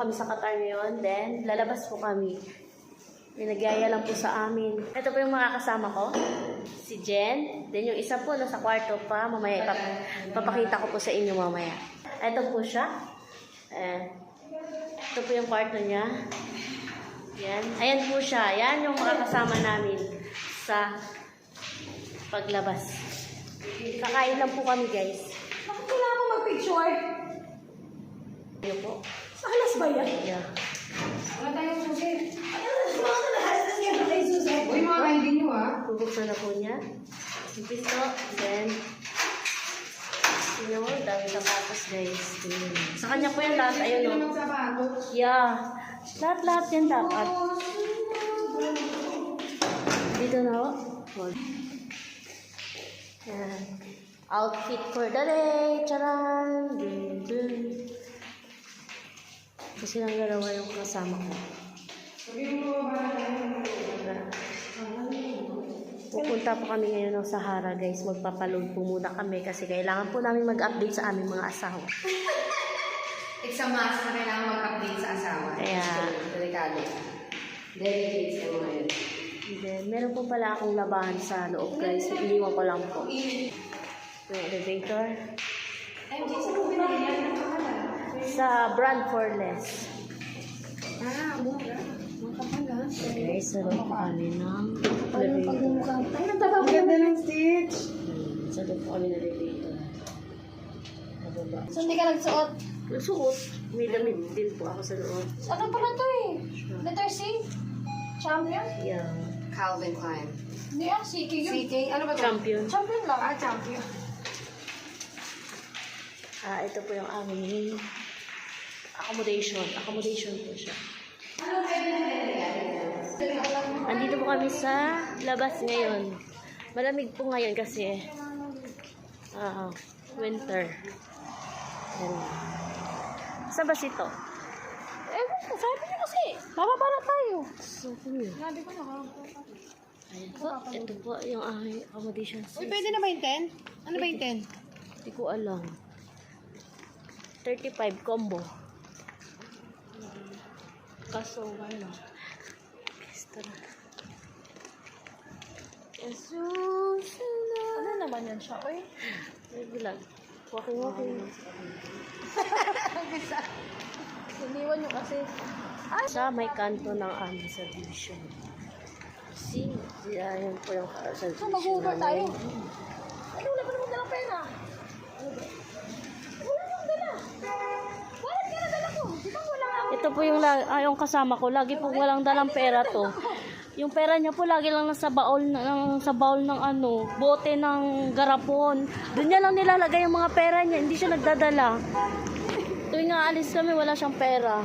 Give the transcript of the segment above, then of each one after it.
kami sa Qatar ngayon. Then, lalabas po kami. May nagyaya lang po sa amin. Ito po yung mga kasama ko. Si Jen. Then, yung isa po nasa kwarto pa. Mamaya, papakita ko po sa inyo mamaya. Ito po siya. Ito po yung kwarto niya. Yan. Ayan po siya. Yan yung mga kasama namin sa paglabas. Kakain lang po kami, guys. Bakit kailangan ko mag-picture? Ayan po. Sa alas ba yan? Yeah. Wala tayong susi. Mga nahasas niya ba kayo susi? Uy, mga kainin nyo Bubuksan na po niya. Yung pisto. Then, yun mo, dami sapatos, guys. Sa kanya po yan lahat. Ayun, Hindi no? naman sapatos. Yeah. Lahat yan dapat. Dito na ho. Yan. Outfit for the day. Charan! Dun, dun. Kasi lang dalawa yung kasama ko. Sabihin mo ba Pupunta po kami ngayon ng Sahara, guys. Magpapaload po muna kami kasi kailangan po namin mag-update sa aming mga asawa. It's a must na kailangan mag-update sa asawa. Kaya, Delikado. Delicate sa mga yun. then, meron po pala akong labahan sa loob, guys. Iniwan ko lang po. Yung elevator. MJ, sa mo binili yan? Sa brand for less. Mura. Makapala. Guys, sa loob po kami ng elevator. Ay, nagtaba ko ganda ng stitch. Sa loob po kami ng elevator. Nababa. So, hindi ka nagsuot? Nagsuot. May damit din po ako sa loob. Ano pala to eh? Letter C? Champion? Yeah. Calvin Klein. Hindi CK yun. CK, ano ba ito? Champion. Champion lang. Champion. Ito po yung aming accommodation. Accommodation po siya. Andito po kami sa labas ngayon. Malamig po ngayon kasi winter. Ayan. Saan ba sito? Sabi niyo kasi. Bababa na tayo. So, yun. Sabi ko na. Ayan po. Ito po yung aming accommodation. Uy, pwede na ba yung 10? Ano ba yung 10? Hindi ko alam. 35 combo. Kaso, ano. Pista na. Ano naman yan siya? Uy. Regular. Walking. Iniwan niyo kasi. Sa may kanto ng aming subdivision. See? Yan po yung So, subdivision. mag-Uber tayo. Ano, wala pa naman dalang pera. Wala naman dala. Bakit ka na dala ko? Di ba wala nga? Ito po yung kasama ko. Lagi po walang dalang pera to. Yung pera niya po lagi lang nasa baul ng ano, bote ng garapon. Doon niya lang nilalagay yung mga pera niya. Hindi siya nagdadala. Tuwing nga alis kami, wala siyang pera.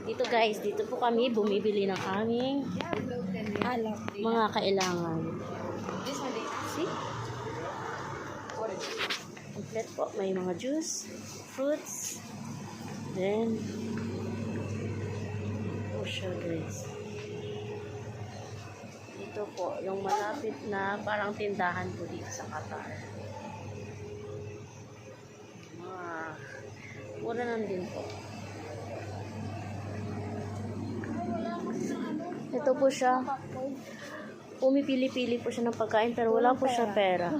Dito guys, dito po kami bumibili ng aming mga kailangan. See? Complete po. May mga juice, fruits, then siya guys. Dito po, yung malapit na parang tindahan po dito sa Qatar. Mura lang din po. Ito po siya. Pumipili-pili po siya ng pagkain pero wala po siya pera.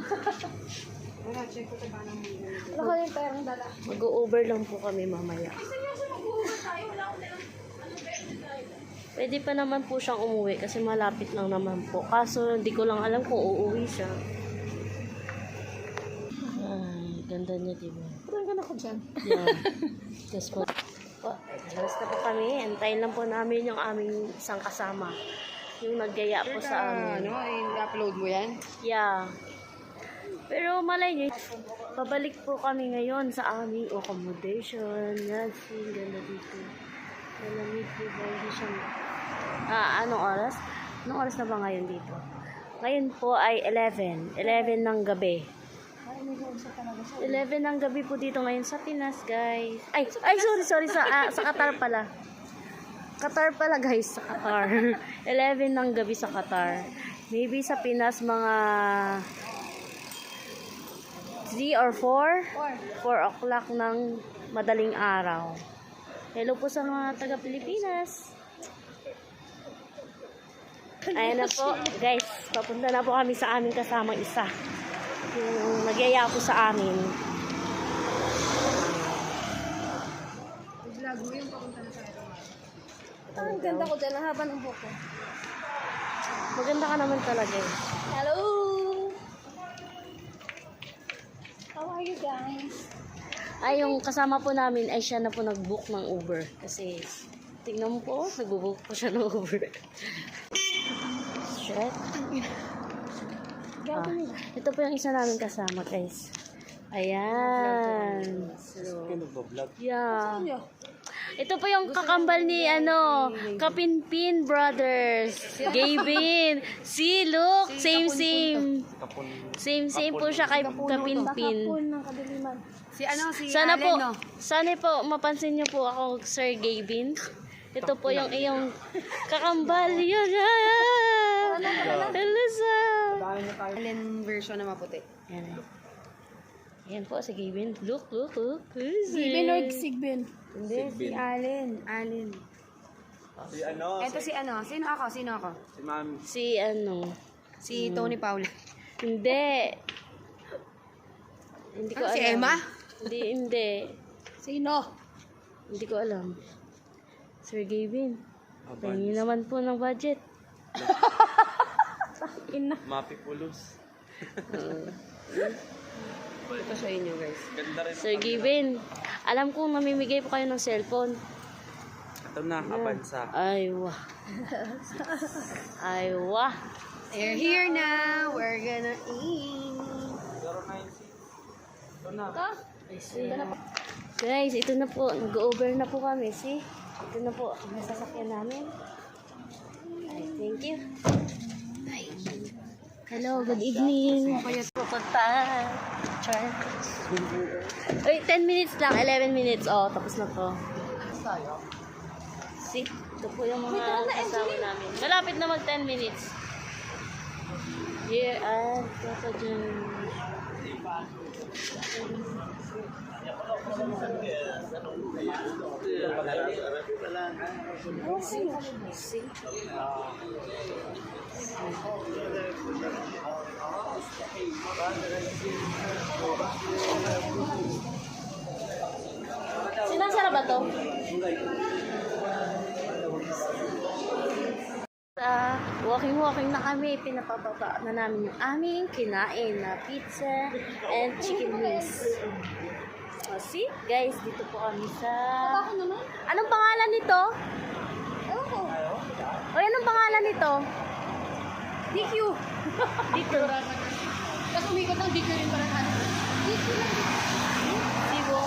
Wala, check ko ito paano mo. Wala ka yung perang dala. Mag-over lang po kami mamaya. Pwede pa naman po siyang umuwi kasi malapit lang naman po. Kaso hindi ko lang alam kung uuwi siya. Ay, ganda niya diba? Pagod ka na ko dyan. Yeah. Just po. Alas na po kami. Antayin lang po namin yung aming isang kasama. Yung naggaya po sa amin. Ano, i-upload mo yan? Yeah. Pero malay niyo, pabalik po kami ngayon sa aming accommodation. Yan, ganda dito. Malamig po ba? Hindi siya... anong oras? Anong oras na ba ngayon dito? Ngayon po ay 11. 11 ng gabi. 11 ng gabi po dito ngayon sa Pinas, guys. Ay, sorry. Sa Qatar pala. Qatar pala, guys. Sa Qatar. 11 ng gabi sa Qatar. Maybe sa Pinas, mga 3 or 4? 4 o'clock ng madaling araw. Hello po sa mga taga Pilipinas. Ayan na po, guys. Papunta na po kami sa aming kasamang isa. Yung nagyaya po sa amin. Vlog mo yung papunta na sa aeroman. Ang ganda ko dyan, ang haba ng buko. Maganda ka naman talaga eh. Hello! How are you guys? Ay, yung kasama po namin ay siya na po nag-book ng Uber. Kasi, tingnan mo po, nag-book po siya ng Uber. Shit. Ito po yung isa namin kasama, guys. Ayan. Yeah. Ito po yung kakambal ni, Kapinpin Brothers. Gavin. See, look. Same. Same po siya kay Kapinpin. Ng kadiliman. Si Sana po, Allen, no? sana po mapansin niyo po ako, Sir Gavin. Ito po yung iyong kakambal. Yun. Hello, sir. Allen version na maputi. Yan. Yan po si Gavin. Look. Sigbin or Sigbin? Hindi, si Allen. Si ano? Ito si ano? Sino ako? Si Mami. Si Tony Paula. Hindi. Hindi ko Si alam. Emma? Hindi. Sino? Hindi ko alam. Sir Gavin. Pahingi naman po ng budget. Mapi Pulos. Ito sa inyo, guys. Ganda rin. Sir Gavin, alam kong namimigay po kayo ng cellphone. Ito na, Avanza. Ay, wah. Ay, wah. They're here now. We're gonna eat. 096. Ito na. I see. Guys, ito na po. Nag-over na po kami. See? Ito na po ang sasakyan namin. Ay, thank you. Ay. Hello, good evening. Pupunta. Char. Uy, 10 minutes lang. 11 minutes. Oh, tapos na to. See? Ito po yung mga kasama namin. Malapit na mag 10 minutes. Here at Papa John. See? Sinasara ba to? Walking na kami, pinapababa na namin yung aming kinain na pizza and chicken wings. So, see? Guys, dito po kami sa... Ako naman? Anong pangalan nito? Ewan ko. O, anong pangalan nito? DQ. Dito. Tapos umikot ng DQ rin para tayo. DQ lang. Dibo.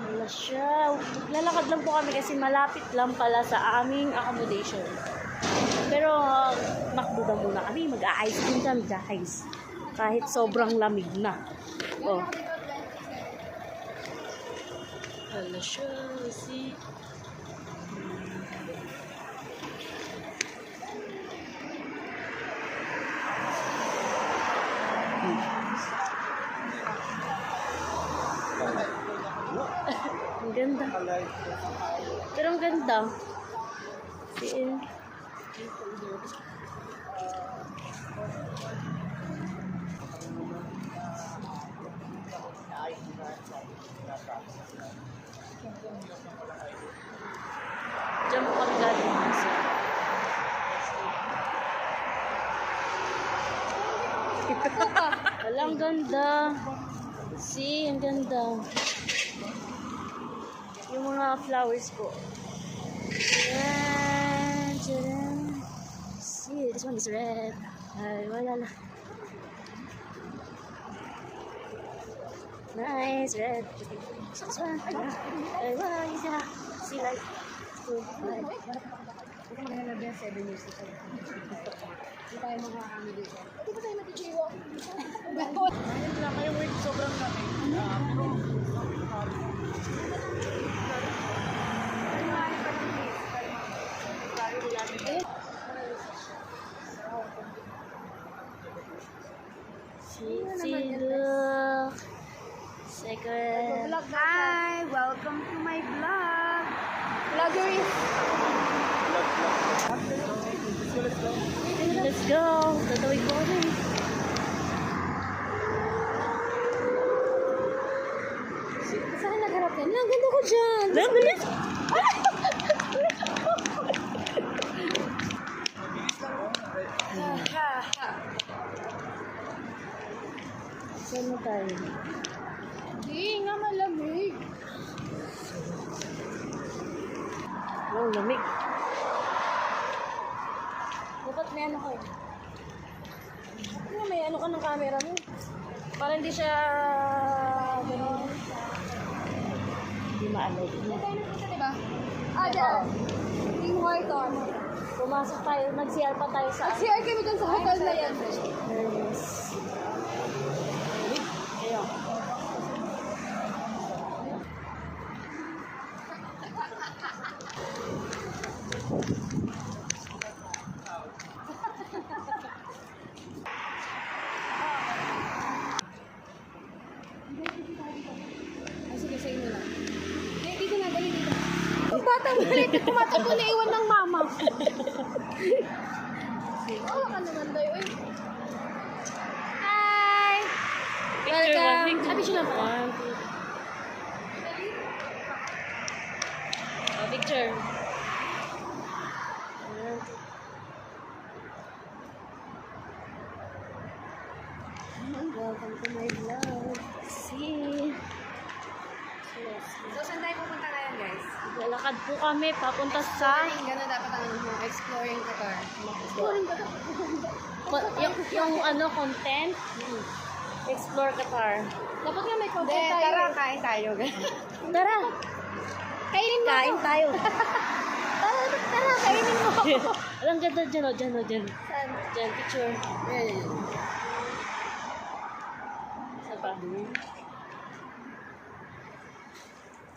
Wala siya. Lalakad lang po kami kasi malapit lang pala sa aming accommodation. Pero, makbuda muna kami. Mag-a-ice cream kami, guys. Kahit sobrang lamig na. Oh. Wala siya. See? Ang ganda. Pero ang ganda. Siin. Diyan po kami galing kasi. Wala, ang ganda. See, ang ganda. Yung mga flowers po. Yan, tcharam. See, this one is red. Ay, wala na. Nice, red. This one. Ay, wala, isa. See, like, two, like. Ito maganda ba 7 years ito? Hindi tayo mga kami dito. Di ba tayo matijiwa? Kayong wait, sobrang kami. See, look. dyan. Bilis! Saan na tayo? Hindi nga malamig. Wow, lamig. Dapat may ano kayo. Ano, may ano ka ng camera mo. Para hindi siya gano'n. Hindi maalay. Hindi tayo nagpunta, diba? Ah, dyan. Yung Horton. Pumasok tayo, nag-CR pa tayo sa... CR kami dyan sa hotel na yan. Yes. Ayun. Ah, sige, sa inyo lang. Eh, dito na, dali dito. Ang bata mo ulit, tumatakbo na iwan ng mama. Oo ka naman daw, eh. Hi! Welcome. Ah, picture lang pala. One, two. Oh, picture. One, two. Welcome to my vlog. See? Yes. So, saan tayo pupunta ngayon, guys? Lalakad po kami papunta sa... Gano'n dapat ang ano mo, exploring Qatar. yung ano, content. Explore Qatar. Dapat nga may content tayo. Tara, kain tayo. Tara! Kainin mo Kain ako. tayo. Tara, kainin mo ako. Alam, ganda dyan, o, dyan, o, dyan. Saan? Dyan, picture. Saan pa?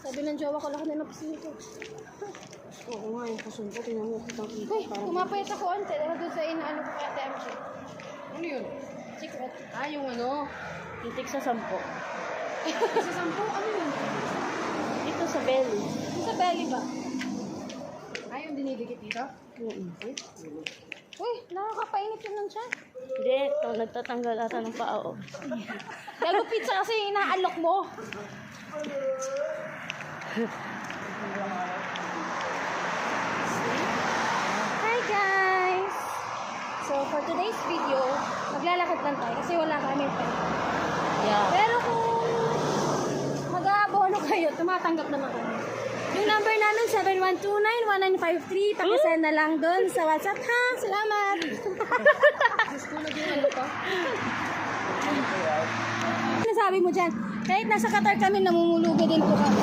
Sabi ng jowa ko, laki na napasin ito. Oo nga, yung pusun ko, tingnan mo, kitang kita. Uy, pumapayat ako onte. Dahil doon sa inaano ko kay Ate MJ. Ano yun? Secret. Ah, yung ano? Titik sa 10. Sa 10, ano yun? Dito sa belly. Sa belly ba? Ah, yung dinidikit dito? Uy, nakakapainit yun lang siya. Hindi, ito, nagtatanggal ata ng paa, o. Gago pizza kasi yung inaalok mo. Hi guys! So for today's video, maglalakad lang tayo kasi wala kami pa. Yeah. Pero kung mag-aabono kayo, tumatanggap naman kami. Yung number namin, 7129-1953. Pakisend na lang doon sa WhatsApp ha. Salamat! Ano sabi mo dyan? Kahit nasa Qatar kami, namumulubi din po kami.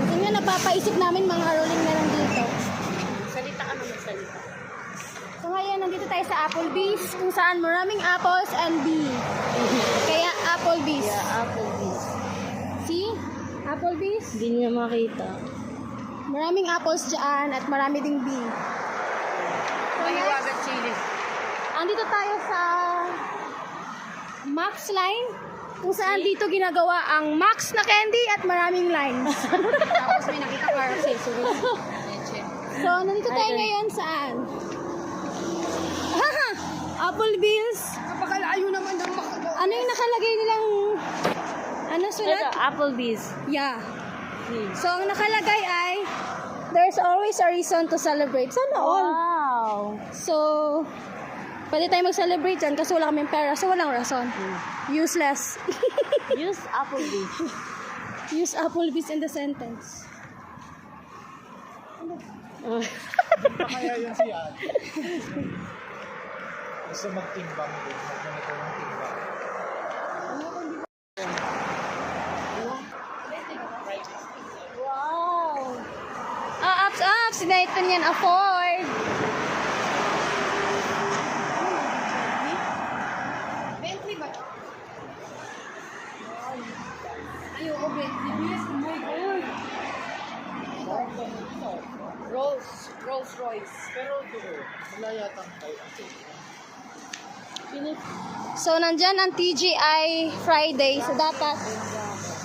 Kasi nga, napapaisip namin mga rolling na lang dito. Salita ka naman, salita. So ngayon, nandito tayo sa Applebee's, kung saan maraming apples and bee. Kaya Applebee's. Yeah, Applebee's. See? Applebee's. Hindi niya makita. Maraming apples dyan at marami ding bee. So Mahiwag next, at chili. andito tayo sa Max Line, kung saan dito ginagawa ang Max na candy at maraming lines. Tapos may nakita ka accessories. Leche. So, nandito tayo ngayon saan? Applebee's. Napakalayo naman ng makagawa. Ano yung nakalagay nilang ano Ito, sulat? Applebee's. Yeah. So, ang nakalagay ay there's always a reason to celebrate. Sana all. Wow! So, pwede tayo mag-celebrate dyan kasi wala kaming pera. So, walang rason. Useless. Use Applebee's. Use Applebee's in the sentence. Kaya yun siya. Gusto magtimbang din. Mag-monitor ng timbang. Wow! Ups! Sinaitan yan afford. Bentley ba? Ayoko, Bentley. Yes, oh my God. Rolls Royce. Pero doon, wala yatang tayo. So, nandyan ang TGI Friday. So, dapat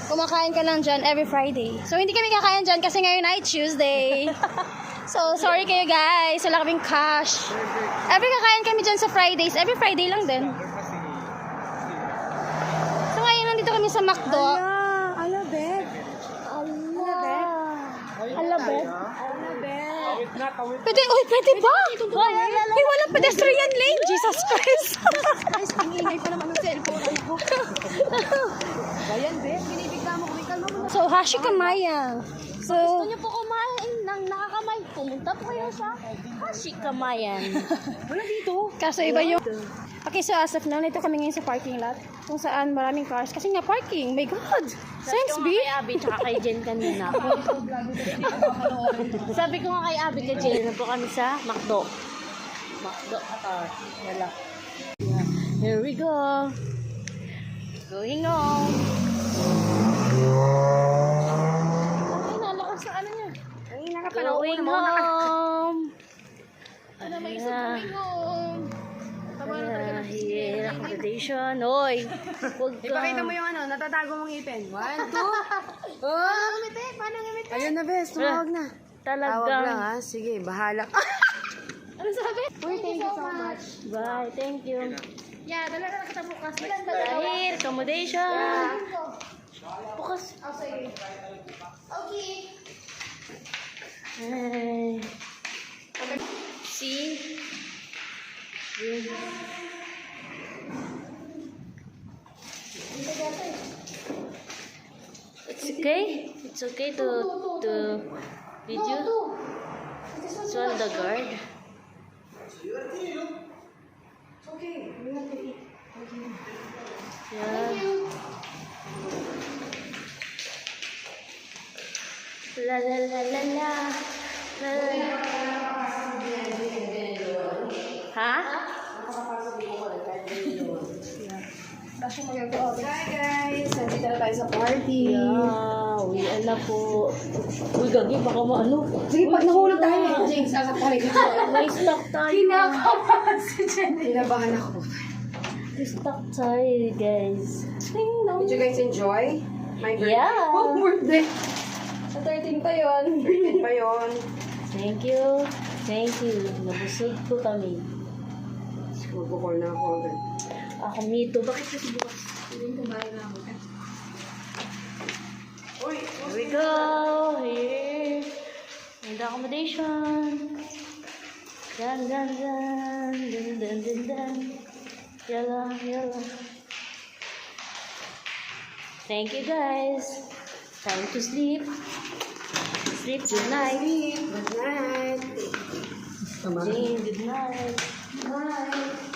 kumakain ka lang dyan every Friday. So, hindi kami kakain dyan kasi ngayon ay Tuesday. So, sorry kayo guys. Wala kaming cash. Every kakain kami dyan sa Fridays. Every Friday lang din. So, ngayon nandito kami sa McDo. Ala, Beth. Allah. Pwede, uy, pwede ba? Ay, walang pedestrian lane. Jesus Christ. Guys, ang ingay pa naman ng cellphone. Ano ko? Bayan, be. Binibigla mo kami. Kalma mo na. So, Hashi Kamaya. So, Gusto niyo po kumain ng nakakamay? Pumunta po kayo sa Hashikamayan. Wala dito. kaso iba yung... Okay, so as of now, nito kami ngayon sa parking lot. Kung saan maraming cars. Kasi nga parking. My God. Thanks, Sabi ko B. nga kay Abby tsaka kay Jen kanina. Sabi ko nga kay Abby kay Jen, po kami sa McDo. McDo Qatar. Wala. Yeah. Here we go. Going home. Ay, nalakas na ano niya. Ang ina ka pa na. Going home. Ano may isang going home. Here, accommodation. Hoy, huwag ka. Ipakita mo yung ano, natatago mong ngipin. 1, 2. Oh, ngumiti. Paano ngumiti? Ayun na, bes. Tumawag na. Tawag lang, Talagang. ha? Sige, bahala ka. Ano sabi? Uy, thank you so much. Bye, thank you. Yeah, dala na kita bukas. Here, accommodation. Bukas. Oh, sige. Okay. Ay. See? Yun. It's okay. It's okay to video. It's on the guard. Okay, we have to eat. Yeah. La la la la la. La la la. Ha? Hi guys! Nandito na tayo sa party. Yeah, uwi na po. Uy, gagi, baka maano. Sige, pag nahulog tayo. Jinx, sasakay ko. May stock tayo. Kinakabahan si Jenny. Kinabahan ako. May stock tayo, guys. Did you guys enjoy my birthday? Yeah. Oh, birthday! Sa 13 pa yun. Birthday pa yun. Thank you. Thank you. Nabusog po kami. Mag-call na ako agad. Ako nito. Bakit kasi bukas? Uy! Here we go. Here. And the accommodation. Dun, dun, dun. Dun, dun, dun, dun. Yala, yala. Thank you, guys. Time to sleep. Sleep. Good night. Good night! Jane, good night. Bye!